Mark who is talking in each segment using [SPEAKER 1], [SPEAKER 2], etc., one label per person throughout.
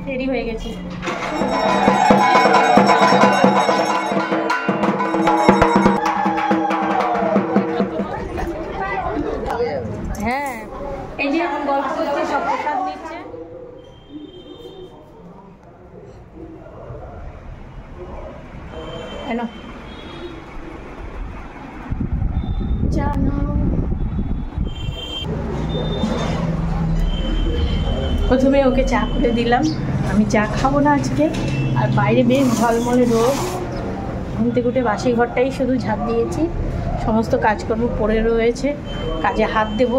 [SPEAKER 1] Ready হয়ে গেছি। হ্যাঁ, এই যে এখন গল্প করছে, সব প্রসাদ নিচ্ছে। প্রথমে ওকে চা করে দিলাম, আমি চা খাবো না আজকে। আর বাইরে বেশ ঝলমলে রোদ, ঘুম থেকে উঠে বাসি ঘরটাই শুধু ঝাঁপ দিয়েছি, সমস্ত কাজকর্ম পড়ে রয়েছে, কাজে হাত দেব।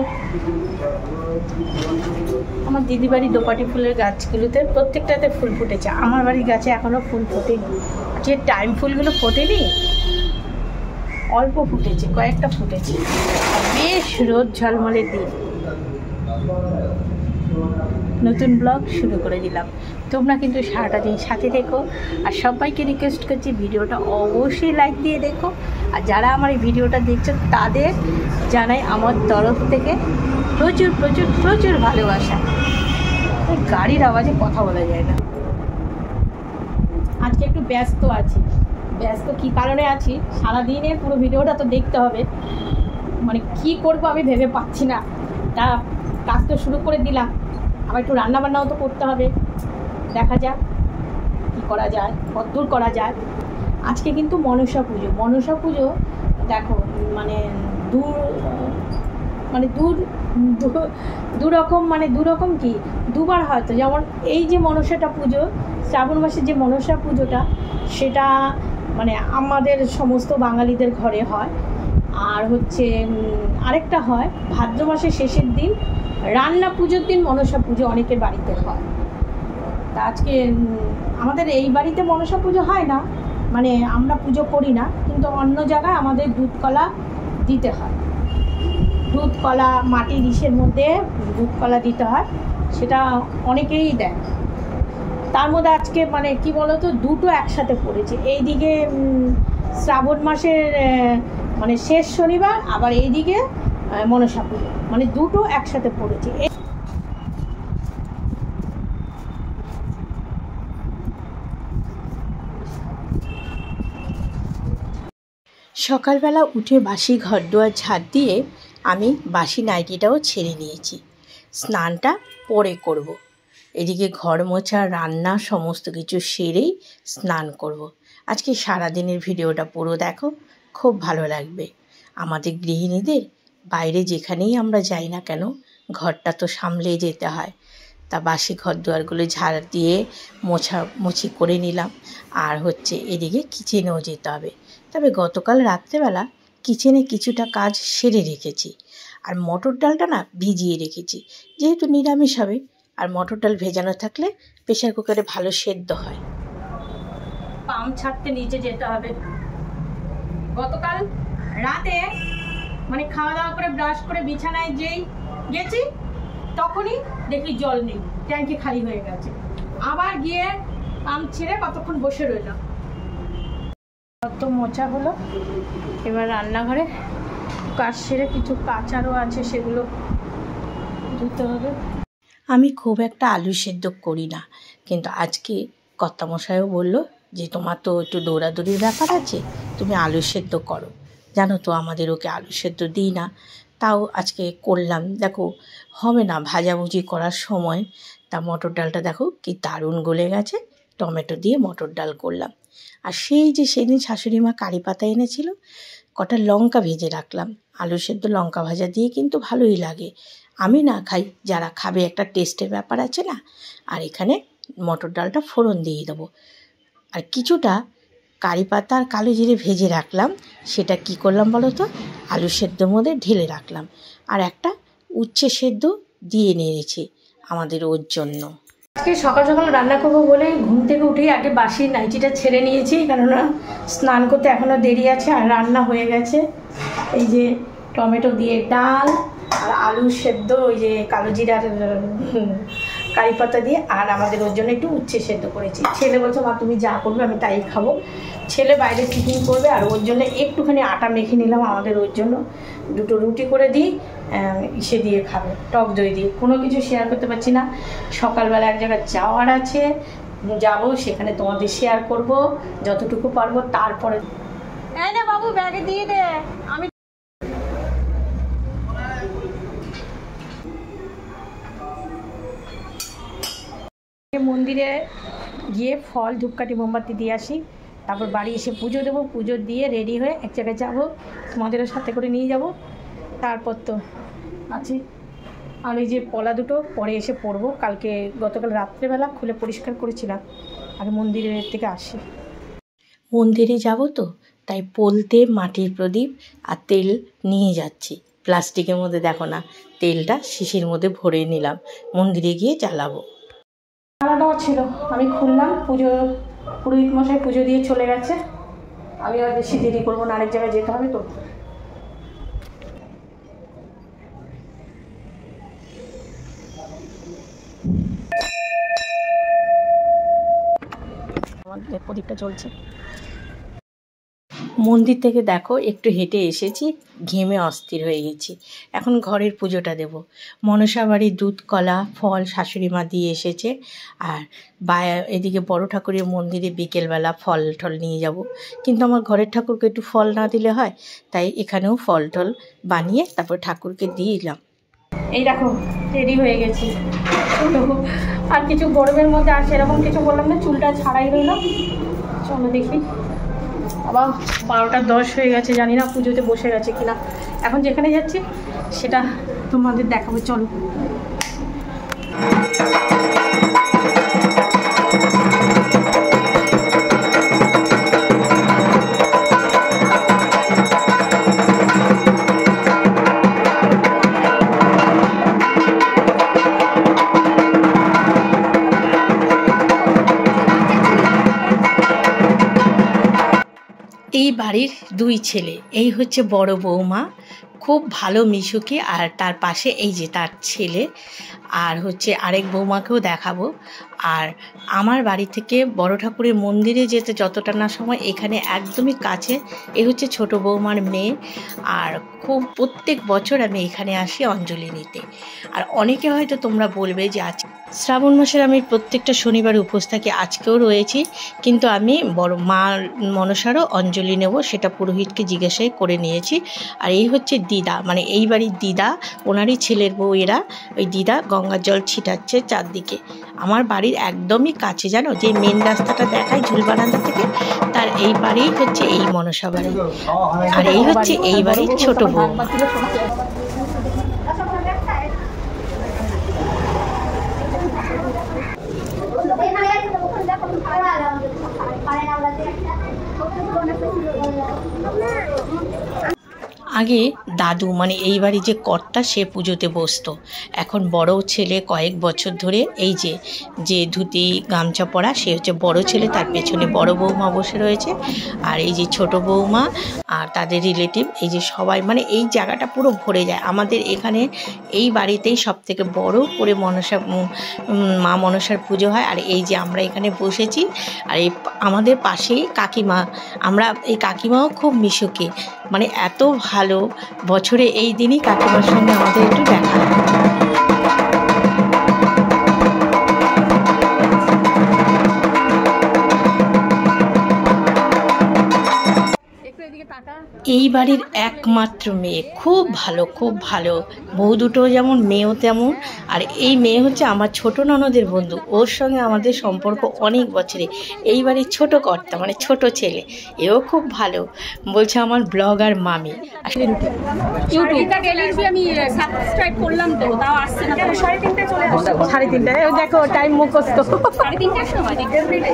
[SPEAKER 1] আমার দিদি বাড়ির দোপাটি ফুলের গাছগুলোতে প্রত্যেকটাতে ফুল ফুটেছে, আমার বাড়ির গাছে এখনও ফুল ফোটেনি। যে টাইম ফুলগুলো ফোটেনি, অল্প ফুটেছে, কয়েকটা ফুটেছে। বেশ রোদ ঝলমলের দিন, নতুন ব্লগ শুরু করে দিলাম। তোমরা কিন্তু সারাটা দিন সাথে দেখো, আর সবাইকে রিকোয়েস্ট করছি ভিডিওটা অবশ্যই লাইক দিয়ে দেখো। আর যারা আমার এই ভিডিওটা দেখছো তাদের জানাই আমার তরফ থেকে প্রচুর প্রচুর প্রচুর ভালোবাসা। গাড়ির আওয়াজে কথা বলা যায় না। আজকে একটু ব্যস্ত আছি। ব্যস্ত কী কারণে আছি, সারাদিনের পুরো ভিডিওটা তো দেখতে হবে। মানে কি করবো আমি ভেবে পাচ্ছি না। তা কাজ তো শুরু করে দিলাম, আবার একটু রান্নাবান্নাও তো করতে হবে। দেখা যাক কী করা যায়, কতদূর করা যায়। আজকে কিন্তু মনসা পুজো। মনসা পুজো দেখো, মানে দুরকম কি দুবার হয়তো। যেমন এই যে মনসাটা পুজো, শ্রাবণ মাসের যে মনসা পুজোটা, সেটা মানে আমাদের সমস্ত বাঙালিদের ঘরে হয়। আর হচ্ছে আরেকটা হয় ভাদ্র মাসের শেষের দিন, রান্না পুজোর দিন মনসা পুজো অনেকের বাড়িতে হয়। তা আজকে আমাদের এই বাড়িতে মনসা পুজো হয় না, মানে আমরা পুজো করি না, কিন্তু অন্য জায়গায় আমাদের দুধ কলা দিতে হয়। দুধ কলা মাটির ইসের মধ্যে দুধ কলা দিতে হয়, সেটা অনেকেই দেয়। তার মধ্যে আজকে মানে কি বলতো, দুটো একসাথে পড়েছে। এইদিকে শ্রাবণ মাসের মানে শেষ শনিবার, আবার এইদিকে মনসা পুজো, মানে দুটো একসাথে পড়েছে। সকালবেলা উঠে বাসি ঘরদুয়ার ঝাড় দিয়ে আমি বাসি নাইটিটাও ছেড়ে নিয়েছি। স্নানটা পরে করব। এদিকে ঘর মোছা, রান্না সমস্ত কিছু সেরেই স্নান করব। আজকে সারাদিনের ভিডিওটা পুরো দেখো, খুব ভালো লাগবে। আমাদের গৃহিণীদের বাইরে যেখানেই আমরা যাই না কেন, ঘরটা তো সামলে যেতে হয়। তা বাসি ঘর দুয়ারগুলো ঝাড় দিয়ে মোছামুছি করে নিলাম। আর হচ্ছে এদিকে কিচেনেও যেতে হবে। তবে গতকাল রাত্রেবেলা কিচেনে কিছুটা কাজ সেরে রেখেছি। আর মটর ডালটা না ভিজিয়ে রেখেছি, যেহেতু নিরামিষ হবে। আর মটর ডাল ভেজানো থাকলে প্রেশার কুকারে ভালো সেদ্ধ হয়। পাম্প ছাড়তে নিচে যেতে হবে। গতকাল রাতে মানে খাওয়া দাওয়া করে ব্রাশ করে বিছানায় যেই গেছি, তখনই দেখি জল নেই, ট্যাঙ্কি খালি হয়ে গেছে। আবার গিয়ে পাম্প ছেড়ে কতক্ষণ বসে রইলাম। তো মোছা হলো, এবার রান্নাঘরে কাজ সেরে কিছু কাচারও আছে, সেগুলো ধুতে হবে। আমি খুব একটা আলু সেদ্ধ করি না, কিন্তু আজকে কর্তামশাইও বললো যে তোমার তো একটু দৌড়াদৌড়ির ব্যাপার আছে, তুমি আলু সেদ্ধ করো। জানো তো আমাদের ওকে আলু সেদ্ধ দিই না, তাও আজকে করলাম। দেখো হবে না ভাজাভুজি করার সময়। তা মটর ডালটা দেখো কি দারুণ গলে গেছে, টমেটো দিয়ে মটর ডাল করলাম। আর সেই যে সেদিন শাশুড়ি মা কারি পাতা এনেছিল, কটা লঙ্কা ভেজে রাখলাম। আলু সেদ্ধ লঙ্কা ভাজা দিয়ে কিন্তু ভালোই লাগে। আমি না খাই, যারা খাবে একটা টেস্টের ব্যাপার আছে না। আর এখানে মটর ডালটা ফোড়ন দিয়ে দেবো। আর কিছুটা কারি পাতা আর কালো জিরে ভেজে রাখলাম, সেটা কি করলাম বলো তো, আলু সেদ্ধর মধ্যে ঢেলে রাখলাম। আর একটা উচ্ছে সেদ্ধ দিয়ে নিয়েছি আমাদের ওর জন্য। আজকে সকাল সকাল রান্না করবো বলে ঘুম থেকে উঠেই আগে বাসি নাইটিটা ছেড়ে নিয়েছি, কেননা স্নান করতে এখনও দেরি আছে। আর রান্না হয়ে গেছে, এই যে টমেটো দিয়ে ডাল আর আলু সেদ্ধ, ওই যে কালো জিরার কারি পাতা দিয়ে, আর আমাদের ওর জন্য একটু উচ্ছে সেদ্ধ করেছি। ছেলে বলছে মা তুমি যা করবে আমি তাই খাবো। ছেলে বাইরে টিফিন করবে, আর ওর জন্য একটুখানি আটা মেখে নিলাম। আমাদের ওর জন্য দুটো রুটি করে দিই, ইসে দিয়ে খাবে, টক দই দিয়ে। কোনো কিছু শেয়ার করতে পারছি না। সকালবেলা এক জায়গায় যাওয়ার আছে, যাবো, সেখানে তোমাদের শেয়ার করব যতটুকু পারবো। তারপরে বাবু ব্যাগে দিয়ে দে। আমি মন্দিরে গিয়ে ফল ধূপকাঠি মোমবাতি দিয়ে আসি, তারপর বাড়ি এসে পুজো দেবো। পুজো দিয়ে রেডি হয়ে এক জায়গায় যাবো, তোমাদেরও সাথে করে নিয়ে যাব। তারপর তো আছে, আর এই যে পলা দুটো পরে এসে পরবো। গতকাল রাত্রেবেলা খুলে পরিষ্কার করেছিলাম। আগে মন্দিরের থেকে আসি, মন্দিরে যাব তো, তাই পোলতে মাটির প্রদীপ আর তেল নিয়ে যাচ্ছি। প্লাস্টিকের মধ্যে দেখো না, তেলটা শিশির মধ্যে ভরে নিলাম, মন্দিরে গিয়ে জ্বালাবো। আলাদাও ছিল, আমি খুললাম। পুরোহিত মশাই পুজো দিয়ে চলে গেছে। আমি আর বেশি দেরি করবো না, আরেক জায়গায় যেতে হবে তো। আমাদের প্রদীপটা চলছে। মন্দির থেকে দেখো একটু হেঁটে এসেছি, ঘেমে অস্থির হয়ে গেছি। এখন ঘরের পুজোটা দেব। মনসা বাড়ির দুধ কলা ফল শাশুড়ি মা দিয়ে এসেছে। আর এদিকে বড় ঠাকুরের মন্দিরে বিকেলবেলা ফল টল নিয়ে যাব। কিন্তু আমার ঘরের ঠাকুরকে একটু ফল না দিলে হয়, তাই এখানেও ফল টল বানিয়ে তারপর ঠাকুরকে দিয়ে দিলাম। এই দেখো রেডি হয়ে গেছি। আর কিছু গরমের মধ্যে আর সেরকম কিছু বললাম না, চুলটা ছাড়াই রইলাম। চলো দেখি, আবার 12:10 হয়ে গেছে, জানি না পুজোতে বসে গেছে কিনা। এখন যেখানে যাচ্ছি সেটা তোমাদের দেখাবো, চলো। এই বাড়ির দুই ছেলে, এই হচ্ছে বড় বৌমা, খুব ভালো মিশুকি। আর তার পাশে এই যে তার ছেলে, আর হচ্ছে আরেক বৌমাকেও দেখাবো। আর আমার বাড়ি থেকে বড় ঠাকুরের মন্দিরে যেতে যতটা না সময়, এখানে একদমই কাছে। এই হচ্ছে ছোট বৌমার মেয়ে। আর খুব প্রত্যেক বছর আমি এখানে আসি অঞ্জলি নিতে। আর অনেকে হয়তো তোমরা বলবে যে আজ শ্রাবণ মাসের আমি প্রত্যেকটা শনিবার উপোস থাকি, আজকেও রয়েছি, কিন্তু আমি বড় মা মনসারও অঞ্জলি নেব, সেটা পুরোহিতকে জিজ্ঞাসাই করে নিয়েছি। আর এই হচ্ছে দিদা, মানে এই বাড়ির দিদা, ওনারই ছেলের বউ এরা। ওই দিদা গঙ্গার জল ছিটাচ্ছে চারদিকে। আমার বাড়ির একদমই কাছে, জানো, যে মেন রাস্তাটা দেখায় ঝুলবারান্দা থেকে, তার এই বাড়ি হচ্ছে এই মনসা বাড়ি। আর এই হচ্ছে এই বাড়ির ছোট বউ। আগে দাদু, মানে এই বাড়ি যে কর্তা, সে পুজোতে বসতো। এখন বড় ছেলে কয়েক বছর ধরে এই যে ধুতি গামছা পরা, সে হচ্ছে বড় ছেলে, তার পেছনে বড় বৌমা বসে রয়েছে। আর এই যে ছোট বৌমা আর তাদের রিলেটিভ, এই যে সবাই, মানে এই জায়গাটা পুরো ভরে যায়। আমাদের এখানে এই বাড়িতেই সব থেকে বড় করে মা মনসার পুজো হয়। আর এই যে আমরা এখানে বসেছি, আর এই আমাদের পাশেই কাকিমা, আমরা এই কাকিমাও খুব মিশুকে, মানে এত ভালো। বছরে এই দিনই কাকিমার সঙ্গে আমাদের একটু দেখা হয়। এই বাড়ির একমাত্র মেয়ে, খুব ভালো, খুব ভালো। বউ দুটো যেমন, মেয়েও তেমন। আর এই মেয়ে হচ্ছে আমার ছোট ননদের বন্ধু, ওর সঙ্গে আমাদের সম্পর্ক অনেক বছরে। এই বাড়ির ছোট কর্তা, মানে ছোট ছেলে, এও খুব ভালো। বলছে আমার ব্লগার মামি। আসলে আমি সাবস্ক্রাইব করলাম তো, তাও আসছে না। 3:30 চলে আসছে। 3:30 দেখো টাইম মুখস্থ। 3:30 সময় এভরিডে।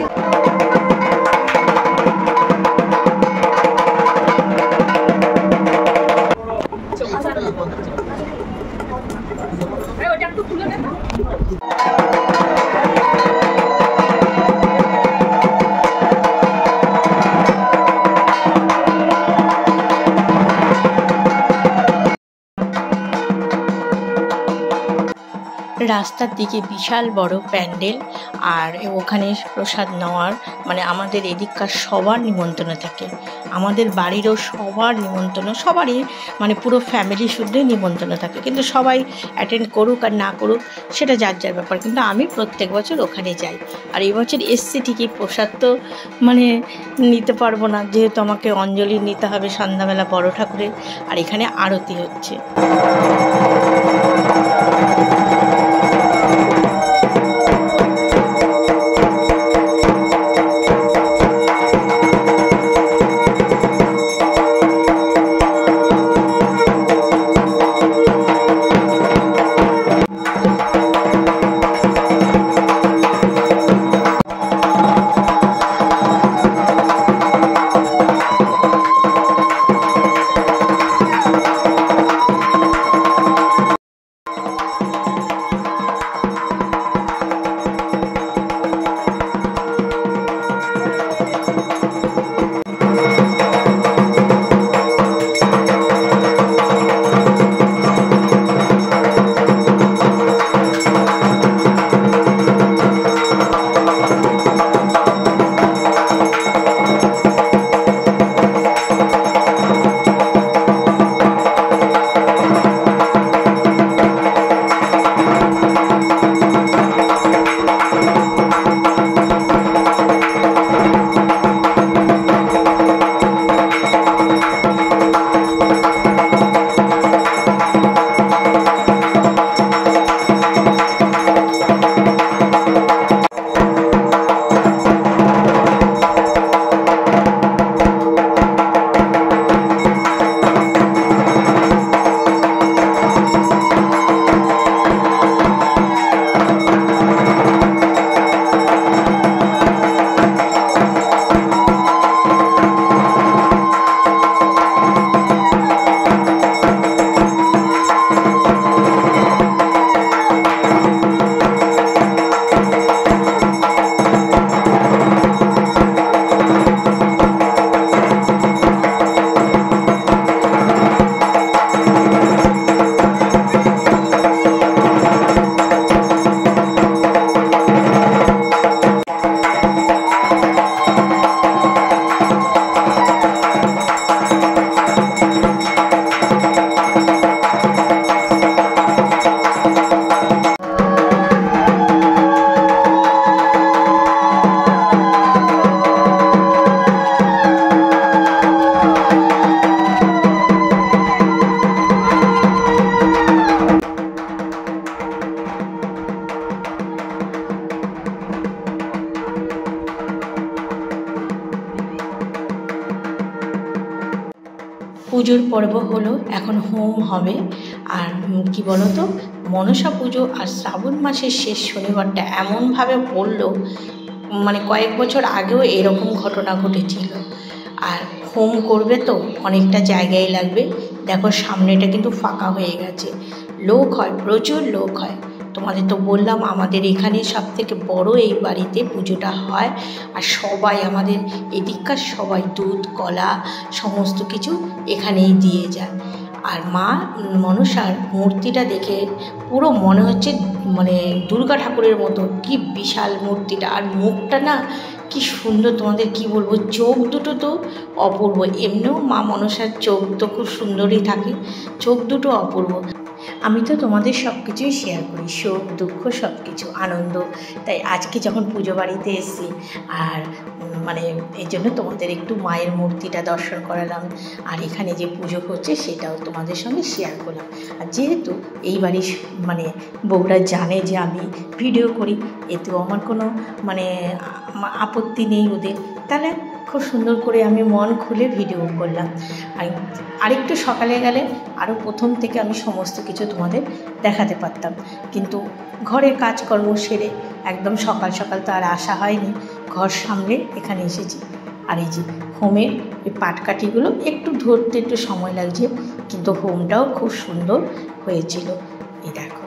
[SPEAKER 1] রাস্তার দিকে বিশাল বড় প্যান্ডেল, আর ওখানে প্রসাদ নেওয়ার মানে আমাদের এদিককার সবার নিমন্ত্রণ থাকে, আমাদের বাড়িরও সবার নিমন্ত্রণ, সবারই মানে পুরো ফ্যামিলি শুদ্ধই নিমন্ত্রণ থাকে, কিন্তু সবাই অ্যাটেন্ড করুক আর না করুক সেটা যার যার ব্যাপার, কিন্তু আমি প্রত্যেক বছর ওখানে যাই। আর এই বছর এসছি ঠিকই, প্রসাদ তো মানে নিতে পারবো না, যেহেতু আমাকে অঞ্জলি নিতে হবে সন্ধ্যাবেলা বড় ঠাকুরের, আর এখানে আরতি হচ্ছে। পুজোর পর্ব হলো, এখন হোম হবে। আর কি বলো তো, মনসা পুজো আর শ্রাবণ মাসের শেষ শনিবারটা এমনভাবে পড়লো, মানে কয়েক বছর আগেও এরকম ঘটনা ঘটেছিল। আর হোম করবে তো অনেকটা জায়গায় লাগবে, দেখো সামনেটা কিন্তু ফাঁকা হয়ে গেছে, লোক হয়, প্রচুর লোক হয়। তোমাদের তো বললাম আমাদের এখানে সবথেকে বড় এই বাড়িতে পুজোটা হয়, আর সবাই আমাদের এদিককার সবাই দুধ কলা সমস্ত কিছু এখানেই দিয়ে যায়। আর মা মনসার মূর্তিটা দেখে পুরো মনে হচ্ছে মানে দুর্গা ঠাকুরের মতো, কি বিশাল মূর্তিটা, আর মুখটা না কি সুন্দর, তোমাদের কি বলবো, চোখ দুটো তো অপূর্ব, এমনিও মা মনসার চোখ তো খুব সুন্দরই থাকে, চোখ দুটো অপূর্ব। আমি তো তোমাদের সব কিছুই শেয়ার করি, সুখ দুঃখ সব কিছু, আনন্দ। তাই আজকে যখন পুজো বাড়িতে এসেছি, আর মানে এই জন্য তোমাদের একটু মায়ের মূর্তিটা দর্শন করালাম, আর এখানে যে পুজো হচ্ছে সেটাও তোমাদের সঙ্গে শেয়ার করলাম। আর যেহেতু এই বাড়ির মানে বউরা জানে যে আমি ভিডিও করি, এতেও আমার কোনো মানে আপত্তি নেই ওদের, তাহলে খুব সুন্দর করে আমি মন খুলে ভিডিও করলাম। আর আরেকটু সকালে গেলে আরও প্রথম থেকে আমি সমস্ত কিছু তোমাদের দেখাতে পারতাম, কিন্তু ঘরের কাজকর্ম সেরে একদম সকাল সকাল তো আর আসা হয়নি, ঘর সামলে এখানে এসেছি। আর এই যে হোমের এই পাটকাঠিগুলো একটু ধরতে একটু সময় লাগছে, কিন্তু হোমটাও খুব সুন্দর হয়েছিল, এই দেখো।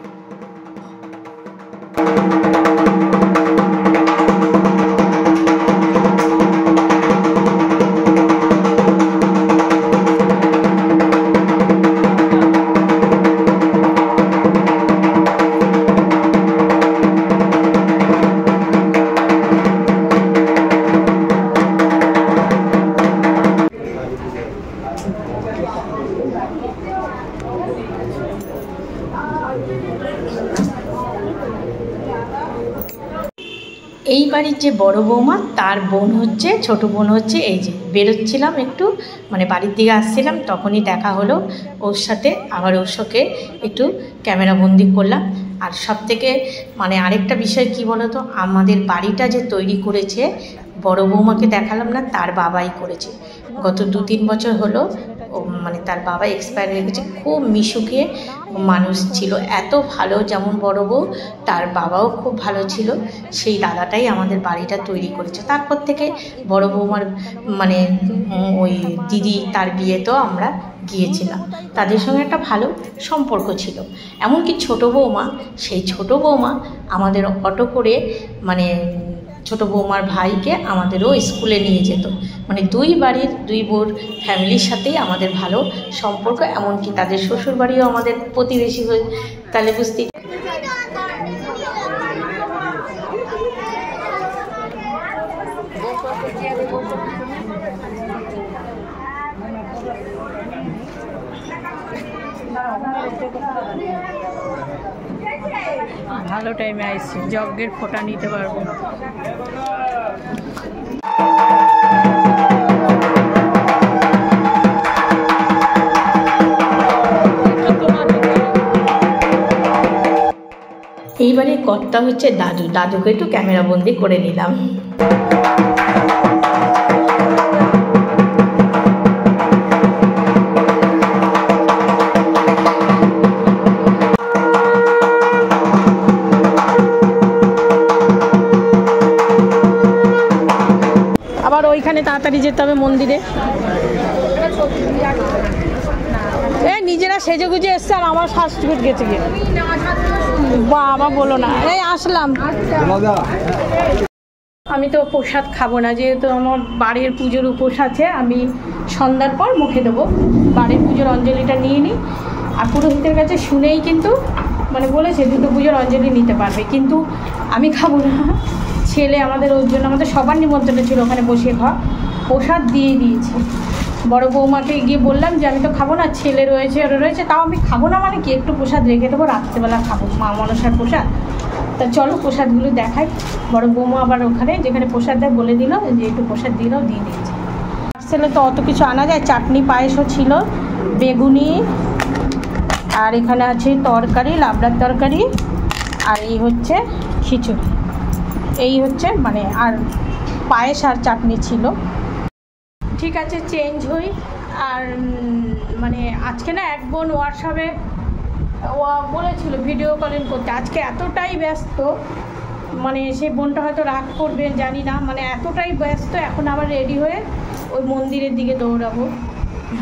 [SPEAKER 1] বাড়ির যে বড় বৌমা তার বোন হচ্ছে, ছোট বোন হচ্ছে। এই যে বেরোচ্ছিলাম একটু, মানে বাড়ির দিকে আসছিলাম, তখনই দেখা হলো ওর সাথে। আবার ওর সাথে একটু ক্যামেরাবন্দি করলাম। আর সব থেকে মানে আরেকটা বিষয় কি বলো তো, আমাদের বাড়িটা যে তৈরি করেছে বড় বৌমাকে দেখালাম না, তার বাবাই করেছে। গত 2-3 বছর হলো মানে তার বাবা এক্সপায়ার হয়ে গেছে। খুব মিশুকে মানুষ ছিল, এত ভালো, যেমন বড় বউ তার বাবাও খুব ভালো ছিল। সেই দাদাটাই আমাদের বাড়িটা তৈরি করেছে। তারপর থেকে বড় বৌমার মানে ওই দিদি তার বিয়েতেও আমরা গিয়েছিলাম, তাদের সঙ্গে একটা ভালো সম্পর্ক ছিল। এমনকি ছোট বৌমা, সেই ছোট বৌমা আমাদের অটো করে মানে ছোট বৌমার ভাইকে আমাদেরও স্কুলে নিয়ে যেত। মানে দুই বাড়ির দুই বোর ফ্যামিলির সাথেই আমাদের ভালো সম্পর্ক। এমনকি তাদের শ্বশুর বাড়িও আমাদের প্রতিবেশী হয়ে, তাহলে বুঝতেই। ভালো টাইমে আইসি, যজ্ঞের ফোঁটা নিতে পারবো। এইবারে কর্তা হচ্ছে দাদু, দাদুকে একটু ক্যামেরা বন্দি করে নিলাম। আবার ওইখানে তাড়াতাড়ি যেতে হবে মন্দিরে। নিজেরা সেজে গুজে এসছে আর আমার সাজগুজ গেছে গিয়ে, বাবা বলো না। এই আসলাম, আমি তো প্রসাদ খাবো না, যেহেতু আমার বাড়ির পুজোর উপোস আছে। আমি সন্ধ্যার পর মুখে দেবো, বাড়ির পুজোর অঞ্জলিটা নিয়ে নিই। আর পুরোহিতের কাছে শুনেই কিন্তু মানে বলেছে 2টো পুজোর অঞ্জলি নিতে পারবে, কিন্তু আমি খাবো না। ছেলে আমাদের, ওর জন্য আমাদের সবার নিমন্ত্রণ ছিল, ওখানে বসে খাওয়া। প্রসাদ দিয়ে দিয়েছি। বড় বৌমাকে গিয়ে বললাম যে আমি তো খাবো না, ছেলে রয়েছে, ওরা রয়েছে, তাও আমি খাবো না। মানে কি, একটু প্রসাদ রেখে দেবো, রাত্রেবেলা খাবো, মা মনসার প্রসাদ। তা চলো প্রসাদগুলো দেখাই। বড় বৌমা আবার ওখানে যেখানে প্রসাদ দেয় বলে দিল যে একটু প্রসাদ দিয়ে দিয়েছে। ছেলে তো অত কিছু আনা যায়, চাটনি পায়েসও ছিল, বেগুনি, আর এখানে আছে তরকারি, লাবড়ার তরকারি, আর এই হচ্ছে খিচুড়ি। এই হচ্ছে মানে, আর পায়েস আর চাটনি ছিল। ঠিক আছে, চেঞ্জ হই। আর মানে আজকে না এক বোন হোয়াটসঅ্যাপে বলেছিল ভিডিও কলিং করতে, আজকে এতটাই ব্যস্ত, মানে সেই বোনটা হয়তো রাগ করবে জানি না, মানে এতটাই ব্যস্ত। এখন আবার রেডি হয়ে ওই মন্দিরের দিকে দৌড়াবো।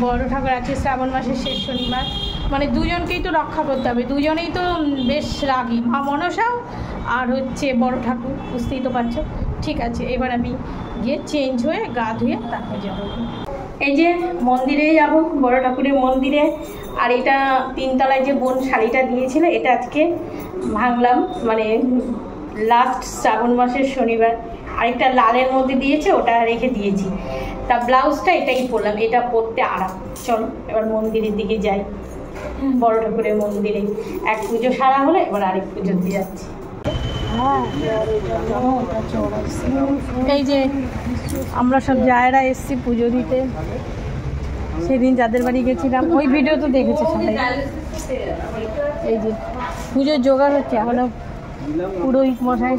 [SPEAKER 1] বড় ঠাকুর আছে শ্রাবণ মাসের শেষ শনিবার, মানে দুজনকেই তো রক্ষা করতে হবে। দুজনেই তো বেশ রাগী, মা মনসাও আর হচ্ছে বড় ঠাকুর, বুঝতেই তো পারছো। ঠিক আছে, এবার আমি গিয়ে চেঞ্জ হয়ে গা ধুয়ে তারপর যাবো। এই যে মন্দিরে যাব, বড় ঠাকুরের মন্দিরে। আর এটা 3 তলায় যে বোন শাড়িটা দিয়েছিল, এটা আজকে ভাঙলাম, মানে লাস্ট শ্রাবণ মাসের শনিবার। আরেকটা লালের মধ্যে দিয়েছে, ওটা রেখে দিয়েছি। তা ব্লাউজটা এটাই পরলাম, এটা পরতে আরাম। চলো এবার মন্দিরের দিকে যাই, বড় ঠাকুরের মন্দিরে। এক পুজো সারা হলে এবার আরেক পুজো দিয়ে যাচ্ছি। এই যে আমরা সব জায়গা এসছি পুজো দিতে। সেদিন যাদের বাড়ি গেছিলাম ওই ভিডিও তো দেখেছে সবাই। এই যে পুজোর জোগাড় হচ্ছে এখনো, পুরোহিত মশাই।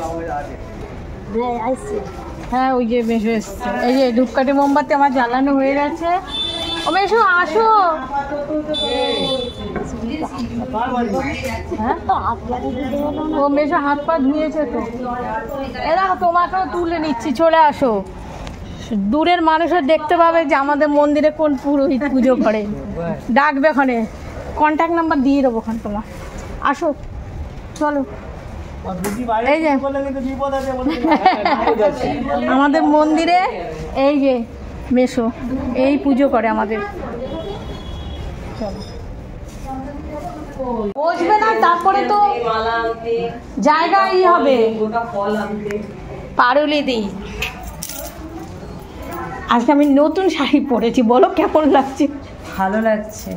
[SPEAKER 1] হ্যাঁ ওই যে মেশো এসছে। এই যে ধূপকাঠি মোমবাতি আমার জ্বালানো হয়ে গেছে। ও মেশো আসো। ও মেশো হাত পা ধুয়েছে তো। এরা তোমাকেও তুলে নিচ্ছি, চলে আসো। দূরের মানুষের দেখতে পাবে যে আমাদের মন্দিরে কোন পুরোহিত পুজো করে, ডাকবে। ওখানে কন্ট্যাক্ট নাম্বার দিয়ে দেবো, ওখানে তোমার আসো, চলো। এই যে আমাদের মন্দিরে এই যে মেশো এই পুজো করে আমাদের। চলো বসবে না, তারপরে তো জায়গাই হবে। পারুলি দিই, আজকে আমি নতুন শাড়ি পরেছি, বলো কেমন লাগছে?
[SPEAKER 2] ভালো লাগছে,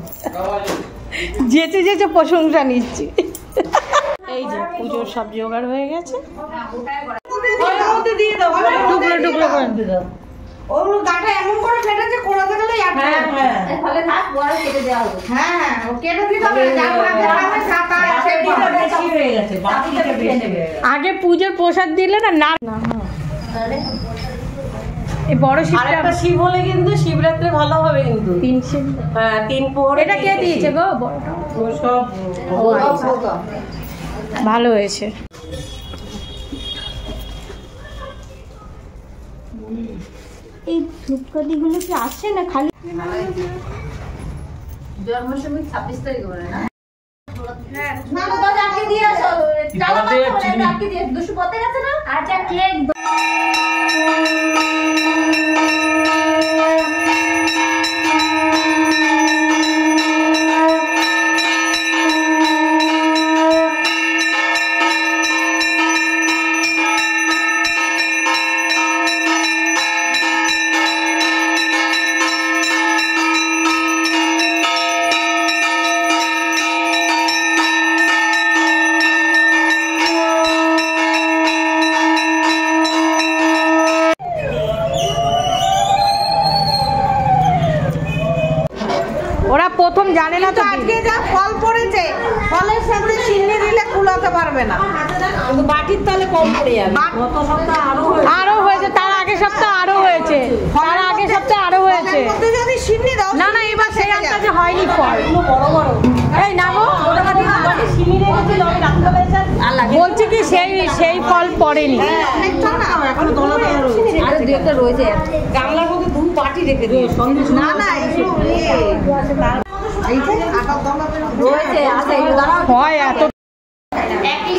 [SPEAKER 1] যেচে যেচে প্রশংসা নিচ্ছি। এই যে পুজোর সব জোগাড় হয়ে গেছে।
[SPEAKER 2] দিয়ে দাও,
[SPEAKER 1] টুকরো টুকরো করে দিয়ে দাও।
[SPEAKER 2] ওগুলো গাটা এমন করে ফেটেছে কোড়াতে গেলে
[SPEAKER 1] হ্যাঁ হ্যাঁ
[SPEAKER 3] ফলে থাক বড় কেটে দেওয়া হবে।
[SPEAKER 2] হ্যাঁ ও কেটে দিতে হবে, যার ভাগে খাবে সাতা
[SPEAKER 1] বাটিটা বেশি হয়ে গেছে, বাটিটা বেশি হয়ে গেছে। আগে পূজোর প্রসাদ দিলে না না
[SPEAKER 3] তাহলে
[SPEAKER 1] এই বড় শিবটা
[SPEAKER 2] আরেকটা শিব হলে কিন্তু শিবরাত্রে ভালো হবে কিন্তু।
[SPEAKER 1] 3 শিব।
[SPEAKER 2] হ্যাঁ 3 পোহর।
[SPEAKER 1] এটা কে দিয়েছে গো বড়টা?
[SPEAKER 2] ও সব
[SPEAKER 1] ভালো হয়েছে।
[SPEAKER 3] এই ধূপকাঠিগুলো কি আসছে না খালি জন্মাষ্টমী 26 তারিখে বলে না? না তো জাকি দিয়ে আসো, চালা করে জাকি দিয়ে 200 পথে গেছে না? আচ্ছা কেক
[SPEAKER 1] ওরা প্রথম জানে না তো
[SPEAKER 2] আজকে যা ফল পড়েছে, ফলের সাথে চিনি দিলে কুলাতে পারবে না, কিন্তু বাটির তালে কম পড়ে যাবে। গত সপ্তাহ
[SPEAKER 1] আরো হয়েছে, তার আগের সপ্তাহ আরো হয়েছে, তার আগের সপ্তাহ আরো হয়েছে।
[SPEAKER 2] মধ্যে যদি চিনি দাও
[SPEAKER 1] না না এবার সেই আন্দাজে হয়নি ফল।
[SPEAKER 2] বড় বড়
[SPEAKER 1] এই না গো
[SPEAKER 2] চিনি রেখেছিল, আমি রাত্রে
[SPEAKER 1] বলছি কি সেই ফল পড়েনি।
[SPEAKER 2] অনেকটা না এখন দলা দলা রয়েছে,
[SPEAKER 3] আর দুই একটা রয়েছে।
[SPEAKER 2] গামলার মধ্যে 2 বাটি রেখে দিও। না না এইটা আটা দলা
[SPEAKER 3] রয়েছে আছে এগুলো দাঁড়াও।
[SPEAKER 1] হয় এত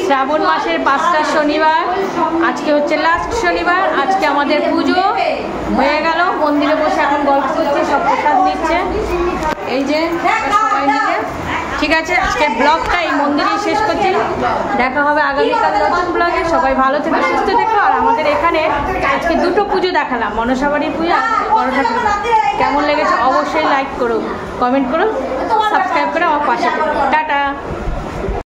[SPEAKER 1] শ্রাবণ মাসের 5টা শনিবার, আজকে হচ্ছে লাস্ট শনিবার। আজকে আমাদের পুজো হয়ে গেল, মন্দিরে বসে এখন গল্প করছে, সব প্রসাদ নিচ্ছে এই যে সবাই মিলে। ঠিক আছে, আজকের ব্লগটা এই মন্দিরেই শেষ করছি। দেখা হবে আগামীকাল নতুন ব্লগে। সবাই ভালো থেকো, সুস্থ থেকো। আর আমাদের এখানে আজকে 2টো পুজো দেখালাম, মনসাবাড়ির পুজো আর বড় ঠাকুর। কেমন লেগেছে অবশ্যই লাইক করো, কমেন্ট করো, সাবস্ক্রাইব করে আমার পাশে থাকো। টাটা।